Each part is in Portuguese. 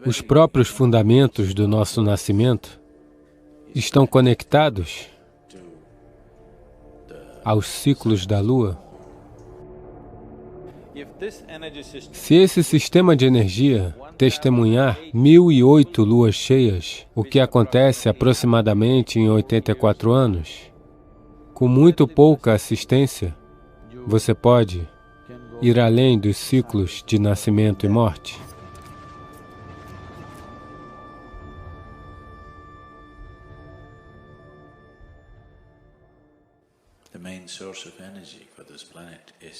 Os próprios fundamentos do nosso nascimento estão conectados aos ciclos da Lua. Se esse sistema de energia testemunhar 1008 luas cheias, o que acontece aproximadamente em 84 anos, com muito pouca assistência, você pode ir além dos ciclos de nascimento e morte.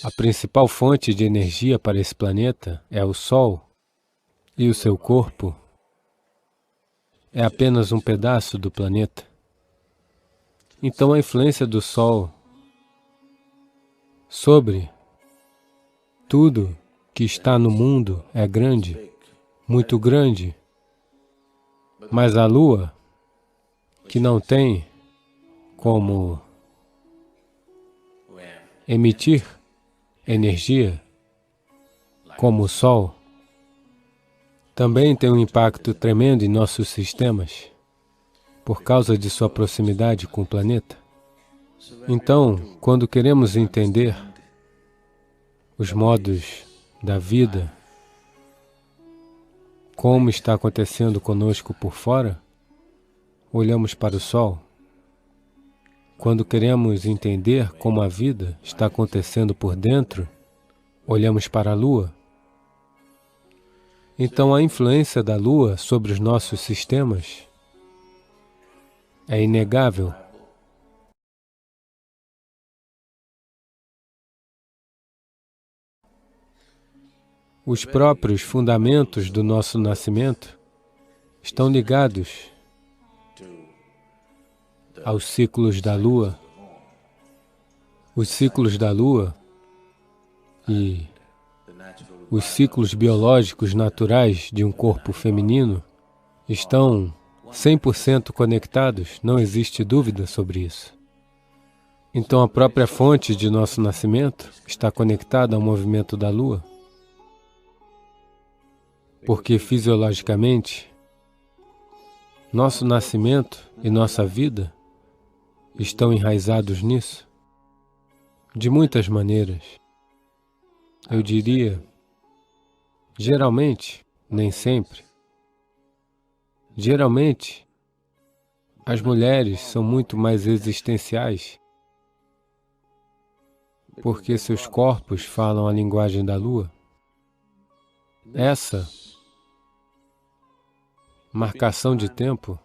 A principal fonte de energia para esse planeta é o Sol, e o seu corpo é apenas um pedaço do planeta. Então a influência do Sol sobre tudo que está no mundo é grande, muito grande, mas a Lua, que não tem como emitir energia como o Sol, também tem um impacto tremendo em nossos sistemas, por causa de sua proximidade com o planeta. Então, quando queremos entender os modos da vida, como está acontecendo conosco por fora, olhamos para o Sol. Quando queremos entender como a vida está acontecendo por dentro, olhamos para a Lua. Então, a influência da Lua sobre os nossos sistemas é inegável. Os próprios fundamentos do nosso nascimento estão ligados aos ciclos da Lua. Os ciclos da Lua e os ciclos biológicos naturais de um corpo feminino estão 100% conectados, não existe dúvida sobre isso. Então a própria fonte de nosso nascimento está conectada ao movimento da Lua, porque fisiologicamente nosso nascimento e nossa vida estão enraizados nisso, de muitas maneiras. Eu diria, geralmente, nem sempre. Geralmente, as mulheres são muito mais existenciais, porque seus corpos falam a linguagem da Lua. Essa marcação de tempo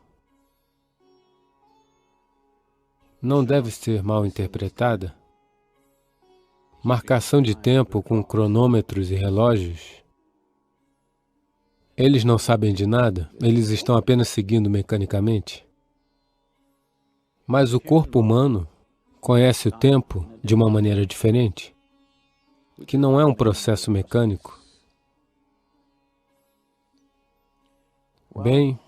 não deve ser mal interpretada. Marcação de tempo com cronômetros e relógios. Eles não sabem de nada, eles estão apenas seguindo mecanicamente. Mas o corpo humano conhece o tempo de uma maneira diferente, que não é um processo mecânico. Bem,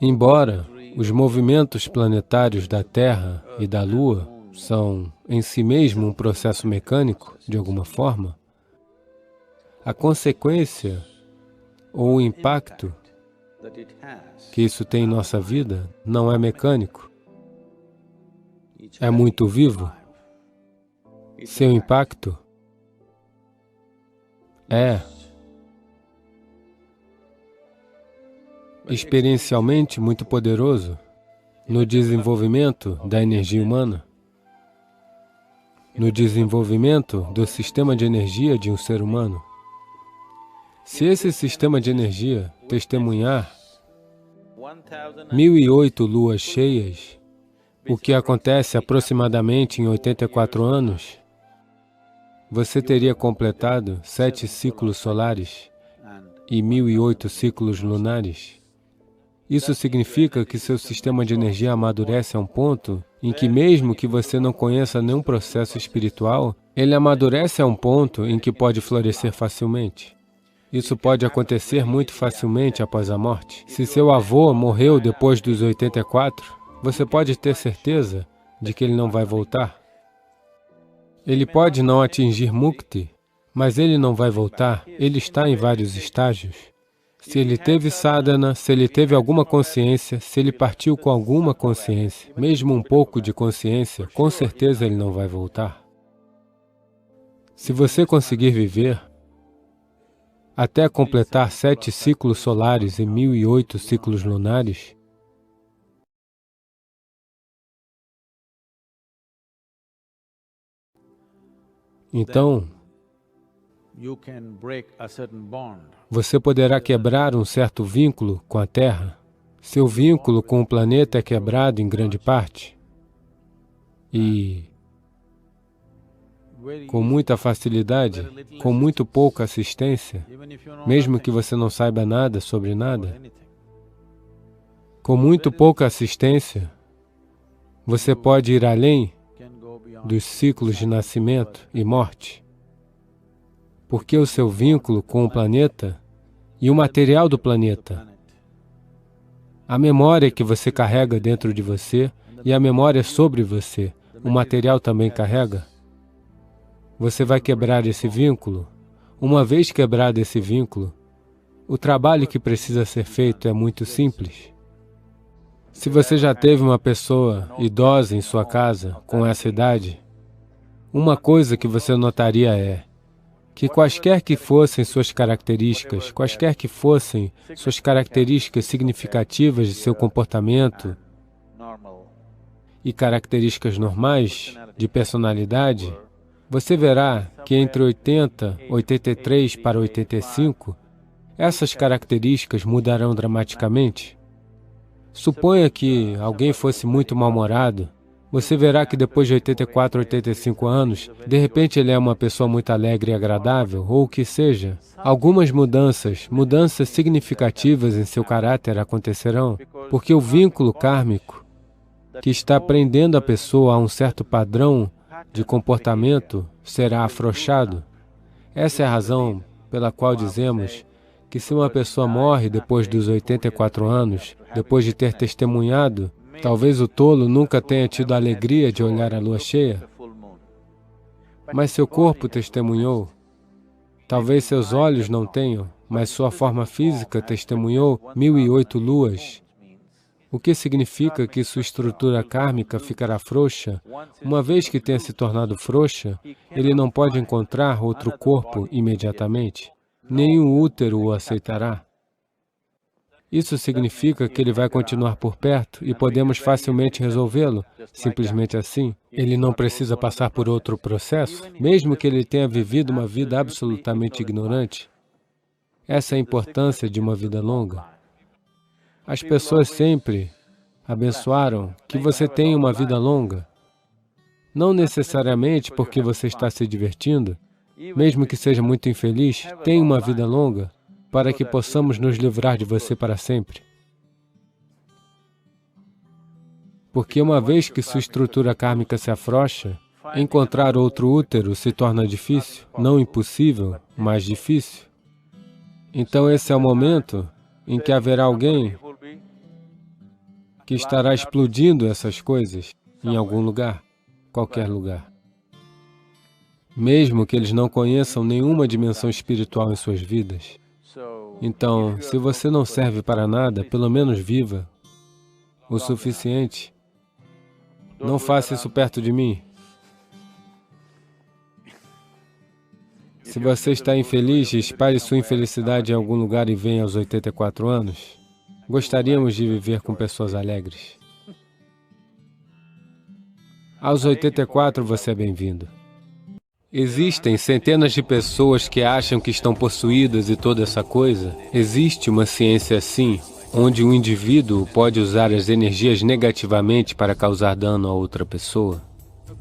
embora os movimentos planetários da Terra e da Lua são em si mesmo um processo mecânico, de alguma forma, a consequência ou o impacto que isso tem em nossa vida não é mecânico, é muito vivo. Seu impacto é experiencialmente muito poderoso no desenvolvimento da energia humana, no desenvolvimento do sistema de energia de um ser humano. Se esse sistema de energia testemunhar 1008 luas cheias, o que acontece aproximadamente em 84 anos, você teria completado 7 ciclos solares e 1008 ciclos lunares. Isso significa que seu sistema de energia amadurece a um ponto em que, mesmo que você não conheça nenhum processo espiritual, ele amadurece a um ponto em que pode florescer facilmente. Isso pode acontecer muito facilmente após a morte. Se seu avô morreu depois dos 84, você pode ter certeza de que ele não vai voltar. Ele pode não atingir Mukti, Mas ele não vai voltar, ele está em vários estágios. Se ele teve sadhana, se ele teve alguma consciência, se ele partiu com alguma consciência, mesmo um pouco de consciência, com certeza ele não vai voltar. Se você conseguir viver até completar 7 ciclos solares e 1008 ciclos lunares, então, você poderá quebrar um certo vínculo com a Terra. Seu vínculo com o planeta é quebrado em grande parte. E, com muita facilidade, com muito pouca assistência, mesmo que você não saiba nada sobre nada, com muito pouca assistência, você pode ir além dos ciclos de nascimento e morte. Porque o seu vínculo com o planeta e o material do planeta, a memória que você carrega dentro de você e a memória sobre você, o material também carrega, você vai quebrar esse vínculo. Uma vez quebrado esse vínculo, o trabalho que precisa ser feito é muito simples. Se você já teve uma pessoa idosa em sua casa, com essa idade, uma coisa que você notaria é que quaisquer que fossem suas características, quaisquer que fossem suas características significativas de seu comportamento e características normais de personalidade, você verá que entre 80, 83 para 85, essas características mudarão dramaticamente. Suponha que alguém fosse muito mal-humorado. Você verá que depois de 84, 85 anos, de repente ele é uma pessoa muito alegre e agradável, ou o que seja. Algumas mudanças significativas em seu caráter acontecerão, porque o vínculo kármico que está prendendo a pessoa a um certo padrão de comportamento será afrouxado. Essa é a razão pela qual dizemos que se uma pessoa morre depois dos 84 anos, depois de ter testemunhado, talvez o tolo nunca tenha tido a alegria de olhar a lua cheia, mas seu corpo testemunhou. Talvez seus olhos não tenham, mas sua forma física testemunhou 1008 luas, o que significa que sua estrutura kármica ficará frouxa. Uma vez que tenha se tornado frouxa, ele não pode encontrar outro corpo imediatamente. Nenhum útero o aceitará. Isso significa que ele vai continuar por perto e podemos facilmente resolvê-lo, simplesmente assim. Ele não precisa passar por outro processo, mesmo que ele tenha vivido uma vida absolutamente ignorante. Essa é a importância de uma vida longa. As pessoas sempre abençoaram que você tenha uma vida longa, não necessariamente porque você está se divertindo, mesmo que seja muito infeliz, tenha uma vida longa, para que possamos nos livrar de você para sempre. Porque uma vez que sua estrutura kármica se afrouxa, encontrar outro útero se torna difícil, não impossível, mas difícil. Então esse é o momento em que haverá alguém que estará explodindo essas coisas em algum lugar, qualquer lugar. Mesmo que eles não conheçam nenhuma dimensão espiritual em suas vidas. Então, se você não serve para nada, pelo menos viva o suficiente. Não faça isso perto de mim. Se você está infeliz, espalhe sua infelicidade em algum lugar e venha aos 84 anos. Gostaríamos de viver com pessoas alegres. Aos 84 você é bem-vindo. Existem centenas de pessoas que acham que estão possuídas e toda essa coisa. Existe uma ciência assim, onde um indivíduo pode usar as energias negativamente para causar dano a outra pessoa.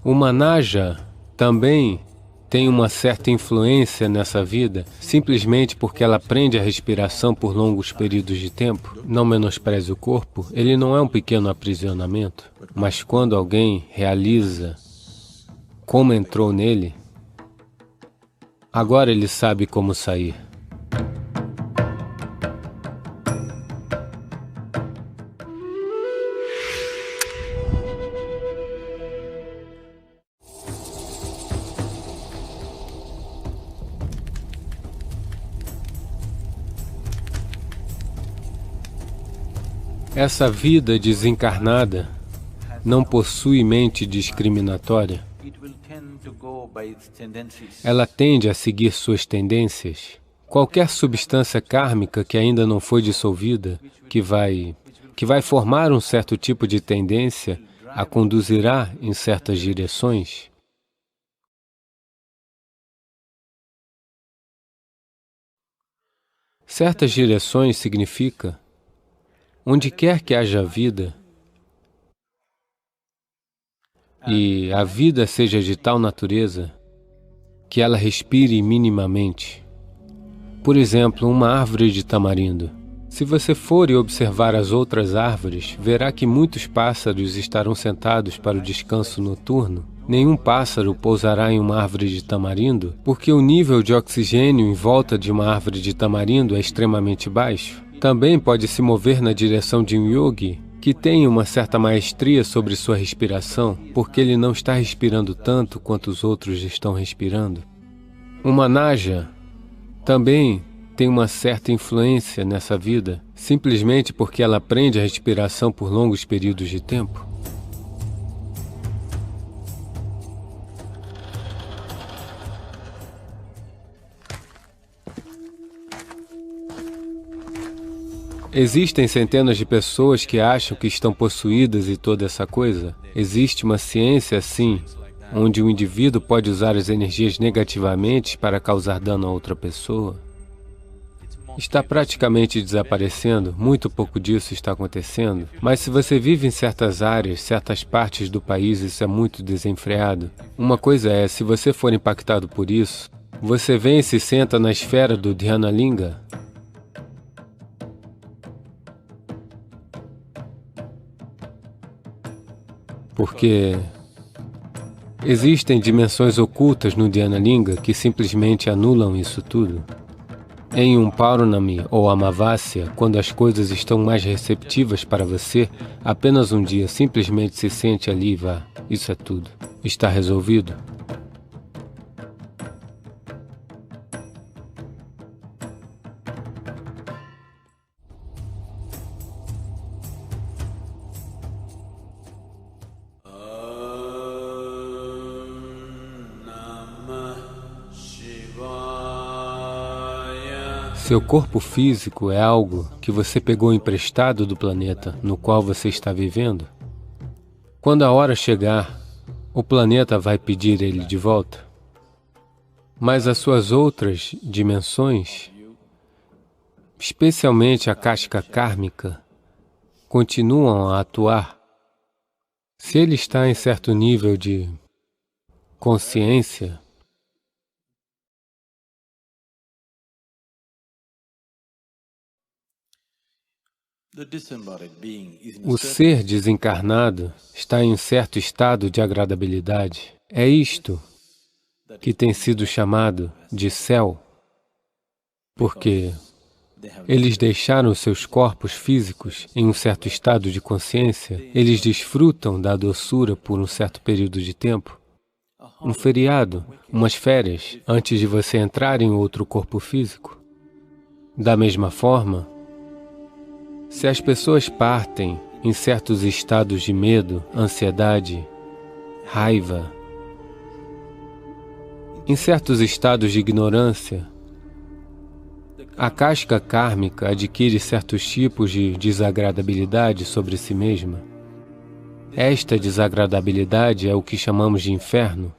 O Manaja também tem uma certa influência nessa vida, simplesmente porque ela prende a respiração por longos períodos de tempo. Não menospreze o corpo, ele não é um pequeno aprisionamento, mas quando alguém realiza como entrou nele, agora ele sabe como sair. Essa vida desencarnada não possui mente discriminatória. Ela tende a seguir suas tendências. Qualquer substância kármica que ainda não foi dissolvida, que vai formar um certo tipo de tendência, a conduzirá em certas direções. Certas direções significa, onde quer que haja vida, e a vida seja de tal natureza que ela respire minimamente. Por exemplo, uma árvore de tamarindo. Se você for e observar as outras árvores, verá que muitos pássaros estarão sentados para o descanso noturno. Nenhum pássaro pousará em uma árvore de tamarindo, porque o nível de oxigênio em volta de uma árvore de tamarindo é extremamente baixo. Também pode se mover na direção de um yogi, que tem uma certa maestria sobre sua respiração, porque ele não está respirando tanto quanto os outros estão respirando. Uma naja também tem uma certa influência nessa vida, simplesmente porque ela aprende a respiração por longos períodos de tempo. Existem centenas de pessoas que acham que estão possuídas e toda essa coisa. Existe uma ciência assim, onde o indivíduo pode usar as energias negativamente para causar dano a outra pessoa. Está praticamente desaparecendo, muito pouco disso está acontecendo. Mas se você vive em certas áreas, certas partes do país, isso é muito desenfreado. Uma coisa é, se você for impactado por isso, você vem e se senta na esfera do Dhyana Linga. Porque existem dimensões ocultas no Dhyana Linga que simplesmente anulam isso tudo. Em um Paurnami ou Amavasya, quando as coisas estão mais receptivas para você, apenas um dia simplesmente se sente ali e vá. Isso é tudo. Está resolvido. Seu corpo físico é algo que você pegou emprestado do planeta no qual você está vivendo. Quando a hora chegar, o planeta vai pedir ele de volta. Mas as suas outras dimensões, especialmente a casca kármica, continuam a atuar. Se ele está em certo nível de consciência, o ser desencarnado está em um certo estado de agradabilidade. É isto que tem sido chamado de céu, porque eles deixaram seus corpos físicos em um certo estado de consciência, eles desfrutam da doçura por um certo período de tempo. Um feriado, umas férias, antes de você entrar em outro corpo físico. Da mesma forma, se as pessoas partem em certos estados de medo, ansiedade, raiva, em certos estados de ignorância, a casca kármica adquire certos tipos de desagradabilidade sobre si mesma. Esta desagradabilidade é o que chamamos de inferno.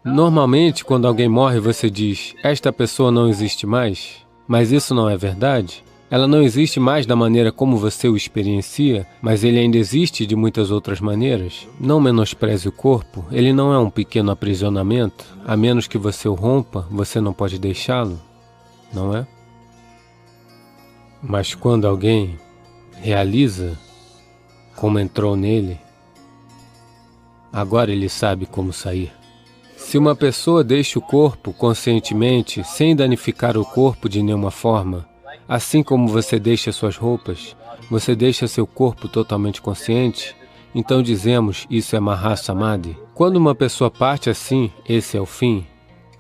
Normalmente, quando alguém morre, você diz, esta pessoa não existe mais, mas isso não é verdade. Ela não existe mais da maneira como você o experiencia, mas ele ainda existe de muitas outras maneiras. Não menospreze o corpo, ele não é um pequeno aprisionamento. A menos que você o rompa, você não pode deixá-lo, não é? Mas quando alguém realiza como entrou nele, agora ele sabe como sair. Se uma pessoa deixa o corpo conscientemente, sem danificar o corpo de nenhuma forma, assim como você deixa suas roupas, você deixa seu corpo totalmente consciente, então dizemos, isso é Mahasamadhi. Quando uma pessoa parte assim, esse é o fim.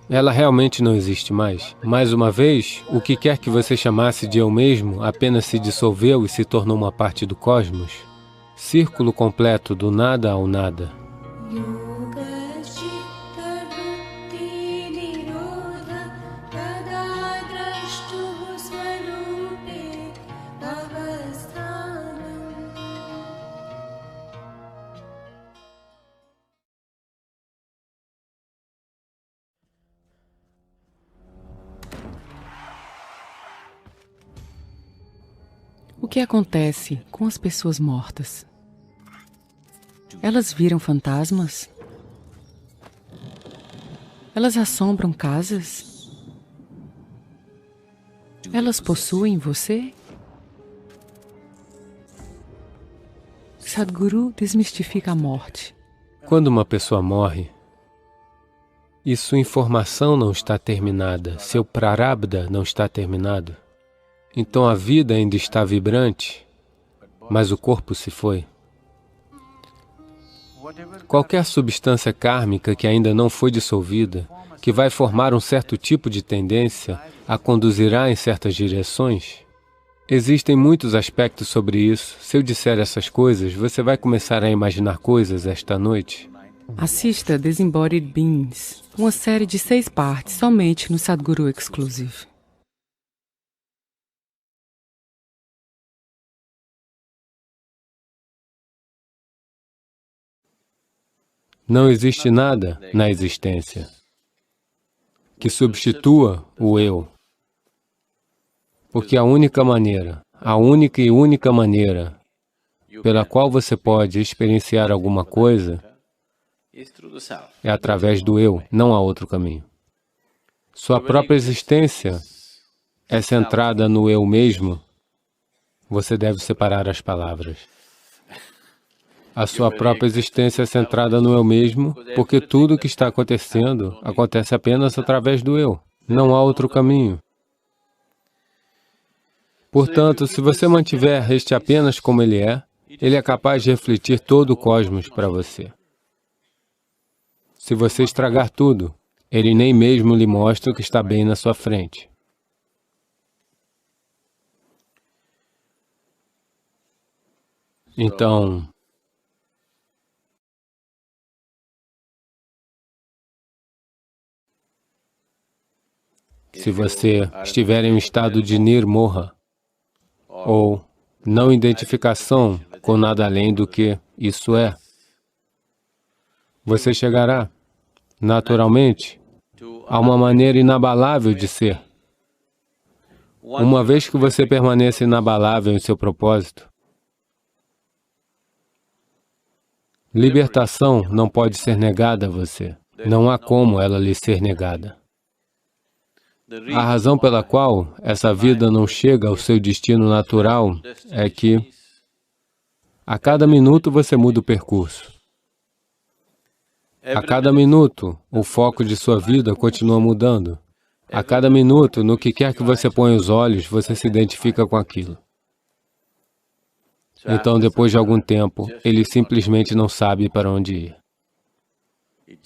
ela realmente não existe mais. Mais uma vez, o que quer que você chamasse de eu mesmo apenas se dissolveu e se tornou uma parte do cosmos. Círculo completo do nada ao nada. O que acontece com as pessoas mortas? Elas viram fantasmas? Elas assombram casas? Elas possuem você? Sadhguru desmistifica a morte. Quando uma pessoa morre, e sua informação não está terminada, seu prarabdha não está terminado, então a vida ainda está vibrante, mas o corpo se foi. Qualquer substância kármica que ainda não foi dissolvida, que vai formar um certo tipo de tendência, a conduzirá em certas direções. Existem muitos aspectos sobre isso. Se eu disser essas coisas, você vai começar a imaginar coisas esta noite. Assista Disembodied Beings, uma série de 6 partes somente no Sadhguru Exclusive. Não existe nada na existência que substitua o eu, porque a única e única maneira pela qual você pode experienciar alguma coisa é através do eu, não há outro caminho. Sua própria existência é centrada no eu mesmo. Você deve separar as palavras. A sua própria existência é centrada no eu mesmo, porque tudo o que está acontecendo acontece apenas através do eu. Não há outro caminho. Portanto, se você mantiver este apenas como ele é capaz de refletir todo o cosmos para você. Se você estragar tudo, ele nem mesmo lhe mostra o que está bem na sua frente. Então, se você estiver em um estado de nirmoha, ou não identificação com nada além do que isso é, você chegará, naturalmente, a uma maneira inabalável de ser. Uma vez que você permaneça inabalável em seu propósito, libertação não pode ser negada a você. Não há como ela lhe ser negada. A razão pela qual essa vida não chega ao seu destino natural é que a cada minuto você muda o percurso. A cada minuto, o foco de sua vida continua mudando. A cada minuto, no que quer que você ponha os olhos, você se identifica com aquilo. Então, depois de algum tempo, ele simplesmente não sabe para onde ir.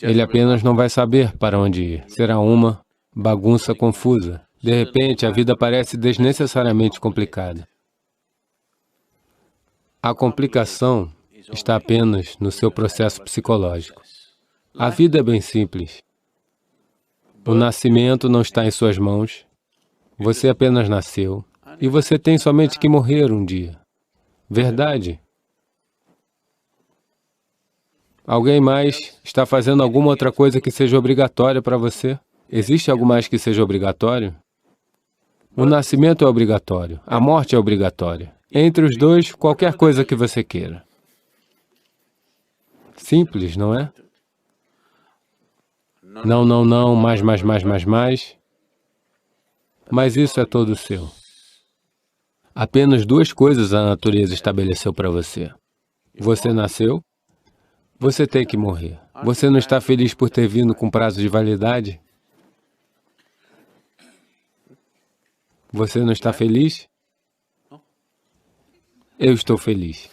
Ele apenas não vai saber para onde ir. Será uma bagunça confusa. De repente, a vida parece desnecessariamente complicada. A complicação está apenas no seu processo psicológico. A vida é bem simples. O nascimento não está em suas mãos. Você apenas nasceu. E você tem somente que morrer um dia. Verdade? Alguém mais está fazendo alguma outra coisa que seja obrigatória para você? Existe algo mais que seja obrigatório? O nascimento é obrigatório, a morte é obrigatória. Entre os dois, qualquer coisa que você queira. Simples, não é? Não, não, não, mais. Mas isso é todo seu. Apenas 2 coisas a natureza estabeleceu para você. Você nasceu, você tem que morrer. Você não está feliz por ter vindo com prazo de validade? Você não está feliz? Eu estou feliz.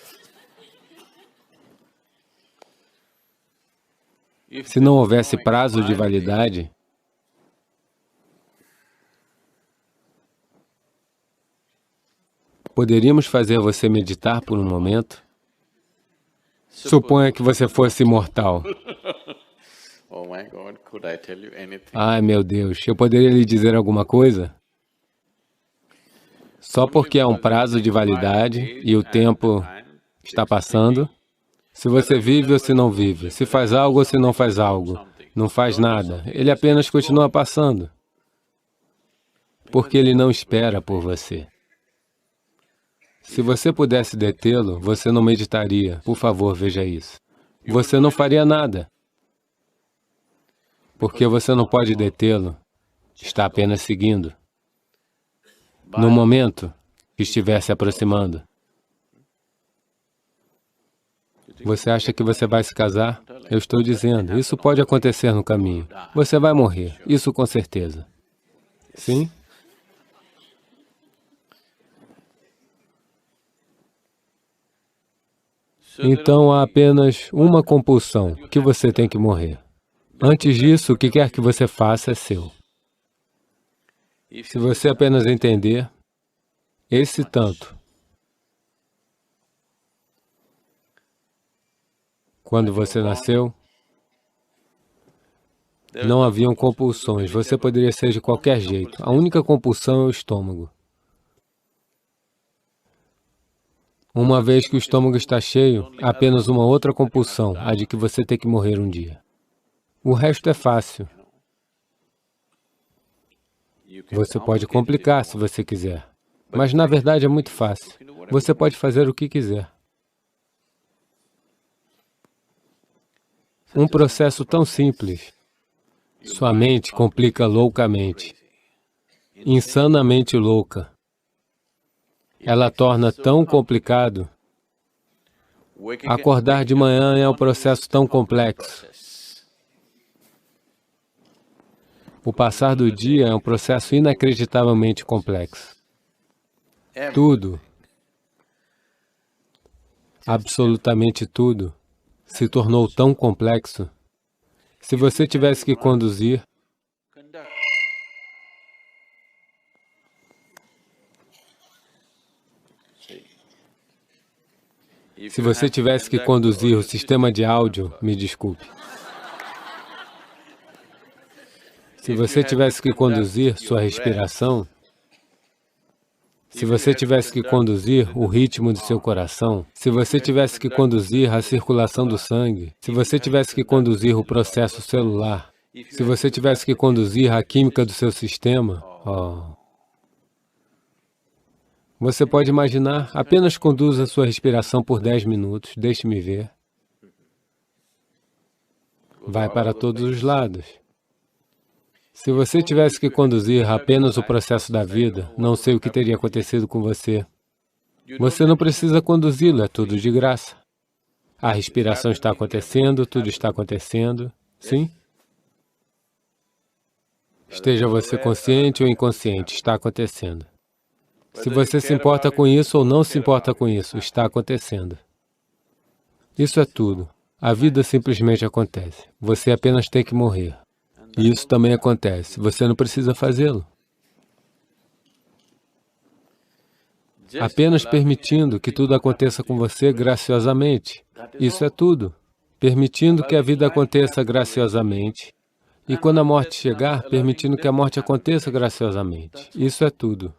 Se não houvesse prazo de validade, Poderíamos fazer você meditar por um momento? Suponha que você fosse imortal. Ai, meu Deus, eu poderia lhe dizer alguma coisa? Só porque há um prazo de validade e o tempo está passando, se você vive ou se não vive, se faz algo ou se não faz algo, não faz nada, ele apenas continua passando, porque ele não espera por você. Se você pudesse detê-lo, você não meditaria. Por favor, veja isso. Você não faria nada, porque você não pode detê-lo, está apenas seguindo. No momento que estiver se aproximando, você acha que você vai se casar? Eu estou dizendo, isso pode acontecer no caminho. Você vai morrer, isso com certeza. Sim? Então há apenas uma compulsão, que você tem que morrer. Antes disso, o que quer que você faça é seu. Se você apenas entender esse tanto, quando você nasceu, não haviam compulsões, você poderia ser de qualquer jeito. A única compulsão é o estômago. Uma vez que o estômago está cheio, há apenas uma outra compulsão, a de que você tem que morrer um dia. O resto é fácil. Você pode complicar se você quiser, mas na verdade é muito fácil. Você pode fazer o que quiser. Um processo tão simples. Sua mente complica loucamente, insanamente louca. Ela torna tão complicado. Acordar de manhã é um processo tão complexo. O passar do dia é um processo inacreditavelmente complexo. Tudo, absolutamente tudo, se tornou tão complexo. Se você tivesse que conduzir, o sistema de áudio, me desculpe. Se você tivesse que conduzir sua respiração, se você tivesse que conduzir o ritmo do seu coração, se você tivesse que conduzir a circulação do sangue, se você tivesse que conduzir o processo celular, se você tivesse que conduzir a química do seu sistema, você pode imaginar, apenas conduza a sua respiração por 10 minutos, deixe-me ver. Vai para todos os lados. Se você tivesse que conduzir apenas o processo da vida, não sei o que teria acontecido com você. Você não precisa conduzi-lo, é tudo de graça. A respiração está acontecendo, tudo está acontecendo, sim? Esteja você consciente ou inconsciente, está acontecendo. Se você se importa com isso ou não se importa com isso, está acontecendo. Isso é tudo. A vida simplesmente acontece. Você apenas tem que morrer. E isso também acontece. Você não precisa fazê-lo. Apenas permitindo que tudo aconteça com você graciosamente. Isso é tudo. Permitindo que a vida aconteça graciosamente. E quando a morte chegar, permitindo que a morte aconteça graciosamente. Isso é tudo.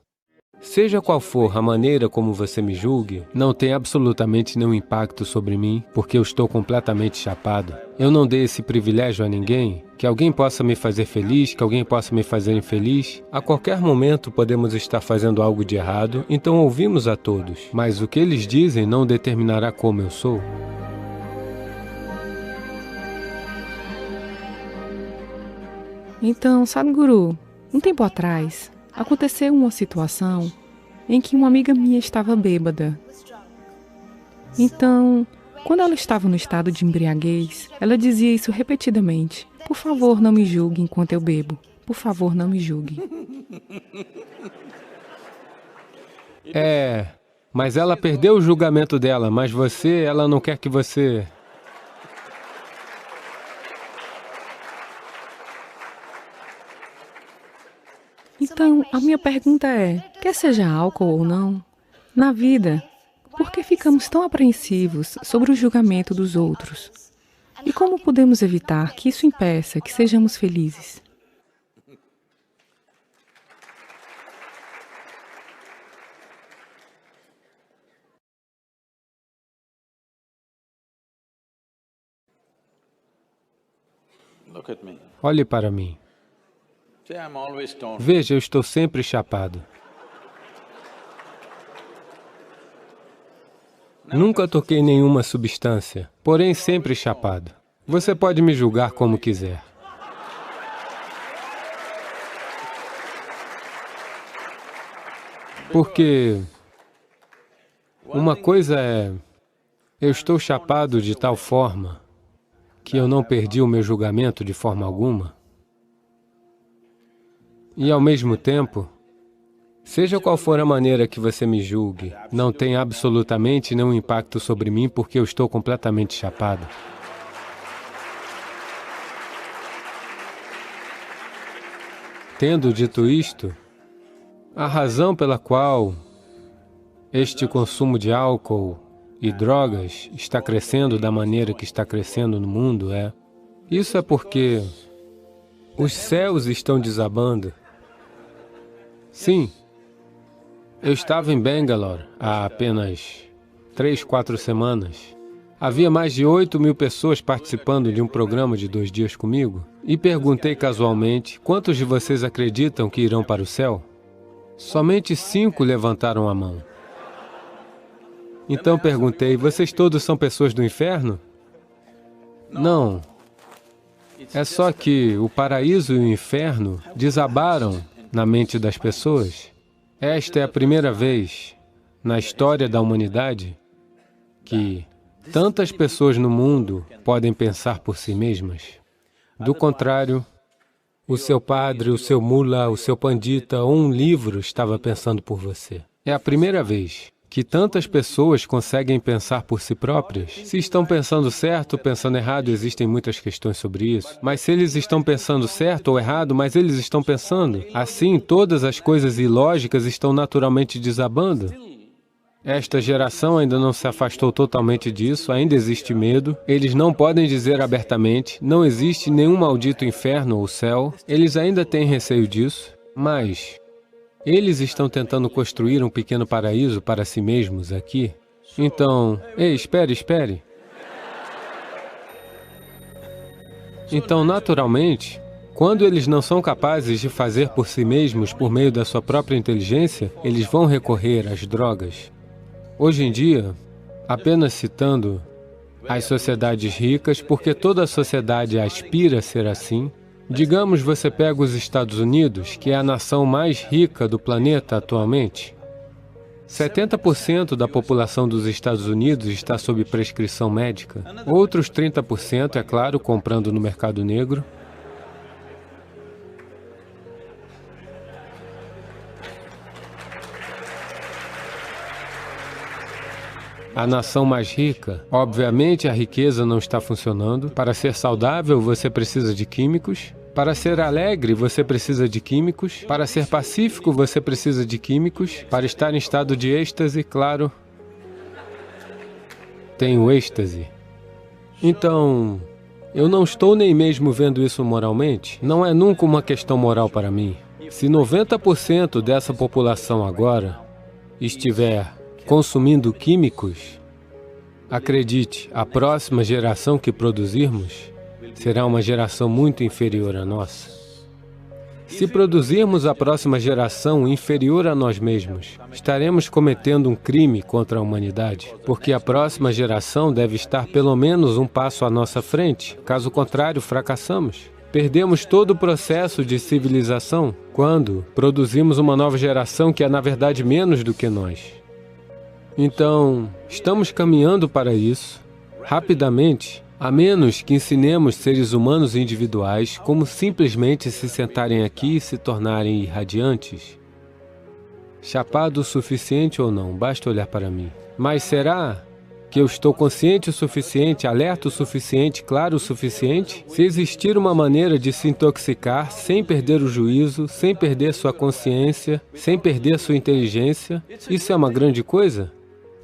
Seja qual for a maneira como você me julgue, não tem absolutamente nenhum impacto sobre mim, porque eu estou completamente chapado. Eu não dei esse privilégio a ninguém, que alguém possa me fazer feliz, que alguém possa me fazer infeliz. A qualquer momento podemos estar fazendo algo de errado, então ouvimos a todos, mas o que eles dizem não determinará como eu sou. Então, Sadhguru, um tempo atrás, aconteceu uma situação em que uma amiga minha estava bêbada. Então, quando ela estava no estado de embriaguez, ela dizia isso repetidamente. Por favor, não me julgue enquanto eu bebo. Por favor, não me julgue. Mas ela perdeu o julgamento dela, mas ela não quer que você... Então, a minha pergunta é, quer seja álcool ou não, Na vida, por que ficamos tão apreensivos sobre o julgamento dos outros? E como podemos evitar que isso impeça que sejamos felizes? Olhe para mim. Veja, eu estou sempre chapado. Nunca toquei nenhuma substância, porém sempre chapado. Você pode me julgar como quiser. Porque uma coisa é, eu estou chapado de tal forma que eu não perdi o meu julgamento de forma alguma. E ao mesmo tempo, seja qual for a maneira que você me julgue, não tem absolutamente nenhum impacto sobre mim porque eu estou completamente chapado. Tendo dito isto, a razão pela qual este consumo de álcool e drogas está crescendo da maneira que está crescendo no mundo isso é porque os céus estão desabando. Sim, eu estava em Bangalore há apenas 3, 4 semanas. Havia mais de 8.000 pessoas participando de um programa de 2 dias comigo e perguntei casualmente, quantos de vocês acreditam que irão para o céu? Somente 5 levantaram a mão. Então perguntei, vocês todos são pessoas do inferno? Não. É só que o paraíso e o inferno desabaram na mente das pessoas. Esta é a primeira vez na história da humanidade que tantas pessoas no mundo podem pensar por si mesmas. Do contrário, o seu padre, o seu mula, o seu pandita ou um livro estava pensando por você. É a primeira vez que tantas pessoas conseguem pensar por si próprias. Se estão pensando certo ou pensando errado, existem muitas questões sobre isso. Mas se eles estão pensando certo ou errado, mas eles estão pensando, assim todas as coisas ilógicas estão naturalmente desabando. Esta geração ainda não se afastou totalmente disso, ainda existe medo. Eles não podem dizer abertamente, não existe nenhum maldito inferno ou céu. Eles ainda têm receio disso, mas eles estão tentando construir um pequeno paraíso para si mesmos aqui. Então, ei, espere. Então, naturalmente, quando eles não são capazes de fazer por si mesmos por meio da sua própria inteligência, eles vão recorrer às drogas. Hoje em dia, apenas citando as sociedades ricas, porque toda a sociedade aspira a ser assim. Digamos, você pega os Estados Unidos, que é a nação mais rica do planeta atualmente. 70% da população dos Estados Unidos está sob prescrição médica. Outros 30%, é claro, comprando no mercado negro. A nação mais rica, obviamente a riqueza não está funcionando. Para ser saudável, você precisa de químicos. Para ser alegre, você precisa de químicos. Para ser pacífico, você precisa de químicos. Para estar em estado de êxtase, claro, tem o êxtase. Então, eu não estou nem mesmo vendo isso moralmente. Não é nunca uma questão moral para mim. Se 90% dessa população agora estiver consumindo químicos, acredite, a próxima geração que produzirmos será uma geração muito inferior à nossa. Se produzirmos a próxima geração inferior a nós mesmos, estaremos cometendo um crime contra a humanidade, porque a próxima geração deve estar pelo menos um passo à nossa frente, caso contrário, fracassamos. Perdemos todo o processo de civilização quando produzimos uma nova geração que é, na verdade, menos do que nós. Então, estamos caminhando para isso, rapidamente, a menos que ensinemos seres humanos individuais como simplesmente se sentarem aqui e se tornarem irradiantes. Chapado o suficiente ou não, basta olhar para mim. Mas será que eu estou consciente o suficiente, alerta o suficiente, claro o suficiente? Se existir uma maneira de se intoxicar sem perder o juízo, sem perder sua consciência, sem perder sua inteligência, isso é uma grande coisa?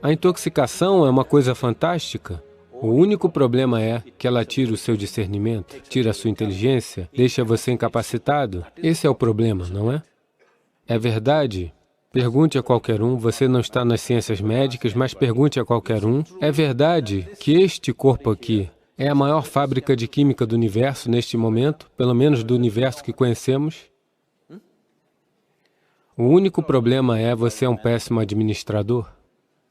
A intoxicação é uma coisa fantástica. O único problema é que ela tira o seu discernimento, tira a sua inteligência, deixa você incapacitado. Esse é o problema, não é? É verdade. Pergunte a qualquer um, você não está nas ciências médicas, mas pergunte a qualquer um. É verdade que este corpo aqui é a maior fábrica de química do universo neste momento, pelo menos do universo que conhecemos? O único problema é você é um péssimo administrador.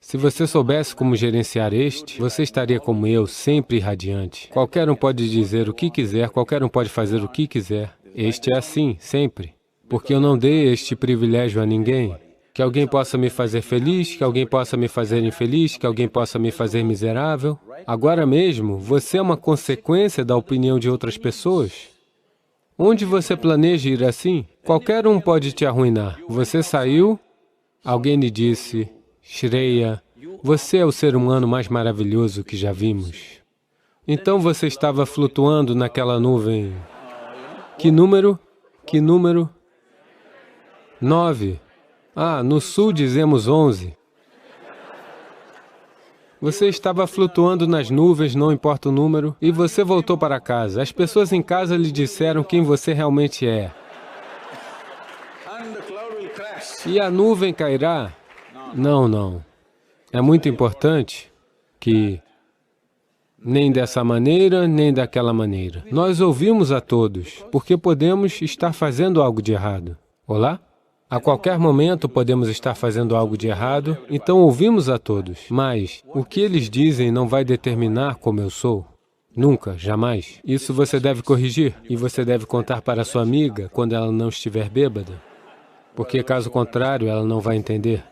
Se você soubesse como gerenciar este, você estaria como eu, sempre irradiante. Qualquer um pode dizer o que quiser, qualquer um pode fazer o que quiser. Este é assim, sempre. Porque eu não dei este privilégio a ninguém. Que alguém possa me fazer feliz, que alguém possa me fazer infeliz, que alguém possa me fazer miserável. Agora mesmo, você é uma consequência da opinião de outras pessoas. Onde você planeja ir assim? Qualquer um pode te arruinar. Você saiu, alguém lhe disse, Shreya, você é o ser humano mais maravilhoso que já vimos. Então você estava flutuando naquela nuvem. Que número? Que número? 9. Ah, no sul dizemos 11. Você estava flutuando nas nuvens, não importa o número, e você voltou para casa. As pessoas em casa lhe disseram quem você realmente é. E a nuvem cairá? Não, não. É muito importante que nem dessa maneira, nem daquela maneira. Nós ouvimos a todos, porque podemos estar fazendo algo de errado. Olá? A qualquer momento podemos estar fazendo algo de errado, então ouvimos a todos. Mas o que eles dizem não vai determinar como eu sou. Nunca, jamais. Isso você deve corrigir, e você deve contar para sua amiga quando ela não estiver bêbada. Porque caso contrário, ela não vai entender.